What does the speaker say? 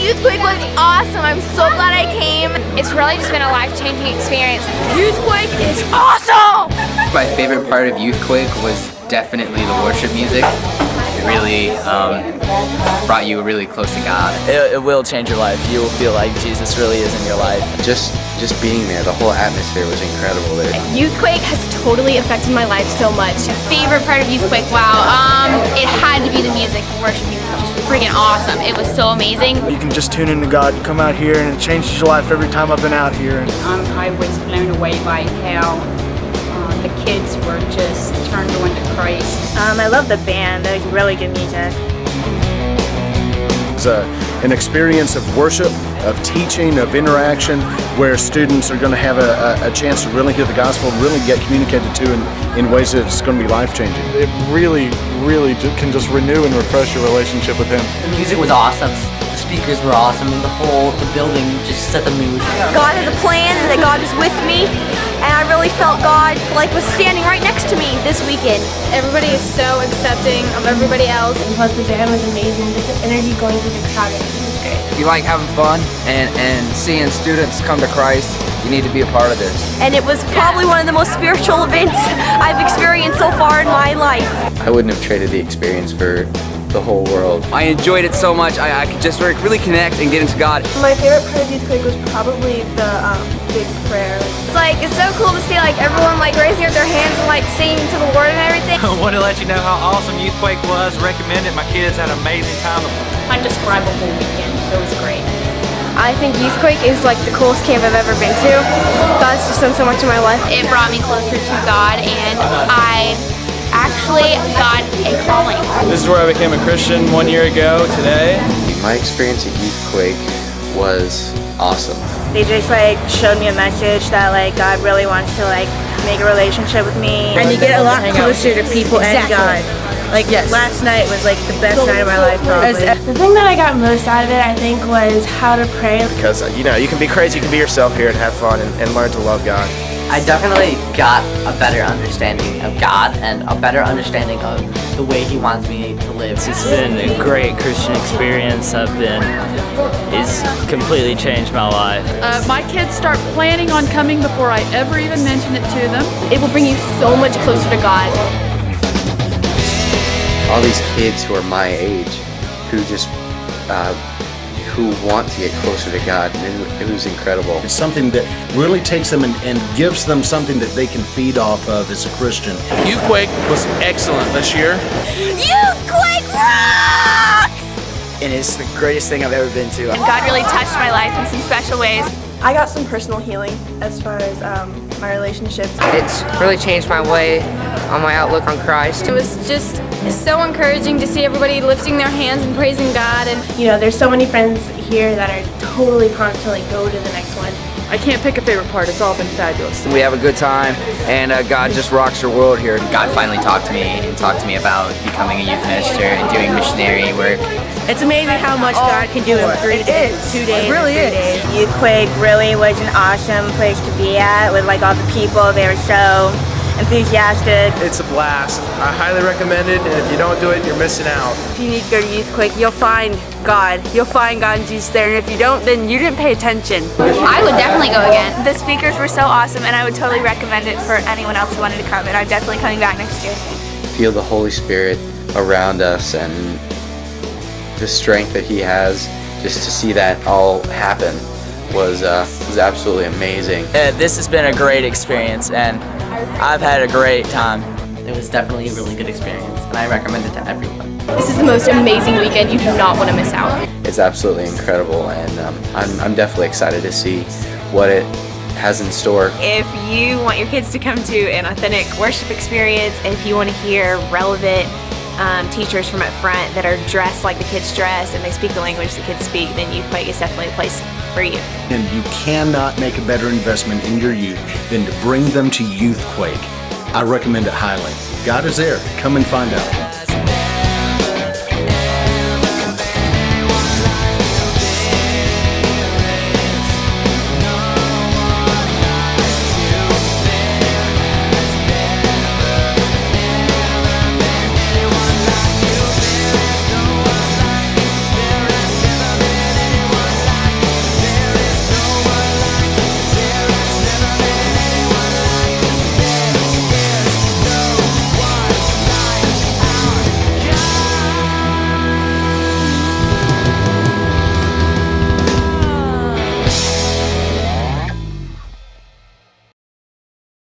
YouthQuake was awesome. I'm so glad I came. It's really just been a life-changing experience. YouthQuake is awesome! My favorite part of YouthQuake was definitely the worship music. It really brought you really close to God. It will change your life. You will feel like Jesus really is in your life. Just being there, the whole atmosphere was incredible there. YouthQuake has totally affected my life so much. Favorite part of YouthQuake, wow, it had to be the music. The worship music was just freaking awesome. It was so amazing. You can just tune into God, you come out here, and it changes your life every time I've been out here. I was blown away by how the kids were just turned on to Christ. I love the band. That was really good music. It's an experience of worship, of teaching, of interaction, where students are going to have a chance to really hear the gospel, really get communicated to in ways that it's going to be life-changing. It really can just renew and refresh your relationship with Him. The music was awesome. The speakers were awesome, and the building just set the mood. God has a plan, and that God is with me, and I really felt God was standing right next to me this weekend. Everybody is so accepting of everybody else. And plus the band was amazing. Just the energy going through the crowd was great. If you like having fun and seeing students come to Christ, you need to be a part of this. And it was probably one of the most spiritual events I've experienced so far in my life. I wouldn't have traded the experience for the whole world. I enjoyed it so much. I could just really connect and get into God. My favorite part of YouthQuake was probably the big prayer. It's so cool to see everyone raising up their hands and singing to the Word and everything. I want to let you know how awesome YouthQuake was. Recommend it. My kids had an amazing time. Undescribable weekend. It was great. I think YouthQuake is the coolest camp I've ever been to. God's just done so much in my life. It brought me closer to God, and I actually got a calling. This is where I became a Christian 1 year ago today. My experience at YouthQuake was awesome. They just showed me a message that God really wants to make a relationship with me. And you get a lot closer to people and God. Last night was the best night of my life probably. The thing that I got most out of it, I think, was how to pray. Because you can be crazy, you can be yourself here and have fun and learn to love God. I definitely got a better understanding of God and a better understanding of the way He wants me to live. It's been a great Christian experience. It's completely changed my life. My kids start planning on coming before I ever even mention it to them. It will bring you so much closer to God. All these kids who are my age, who just who want to get closer to God, and it was incredible. It's something that really takes them and gives them something that they can feed off of as a Christian. YouthQuake was excellent this year. YouthQuake rocks! And it's the greatest thing I've ever been to. And God really touched my life in some special ways. I got some personal healing as far as my relationships. It's really changed my way on my outlook on Christ. It was just so encouraging to see everybody lifting their hands and praising God. And There's so many friends here that are totally pumped to go to the next one. I can't pick a favorite part. It's all been fabulous. We have a good time, and God just rocks your world here. God finally talked to me about becoming a youth minister and doing missionary work. It's amazing how much God can do in 3 days. 2 days. It really is. YouthQuake really was an awesome place to be at with all the people. They were so enthusiastic. It's a blast. I highly recommend it, and if you don't do it, you're missing out. If you need to go to YouthQuake, you'll find God. You'll find God and Jesus there, and if you don't, then you didn't pay attention. I would definitely go again. The speakers were so awesome, and I would totally recommend it for anyone else who wanted to come, and I'm definitely coming back next year. Feel the Holy Spirit around us and the strength that He has. Just to see that all happen was absolutely amazing. This has been a great experience, and I've had a great time. It was definitely a really good experience, and I recommend it to everyone. This is the most amazing weekend. You do not want to miss out. It's absolutely incredible, and I'm definitely excited to see what it has in store. If you want your kids to come to an authentic worship experience, if you want to hear relevant teachers from up front that are dressed like the kids dress and they speak the language the kids speak, then YouthQuake is definitely a place for you. And you cannot make a better investment in your youth than to bring them to YouthQuake. I recommend it highly. God is there. Come and find out.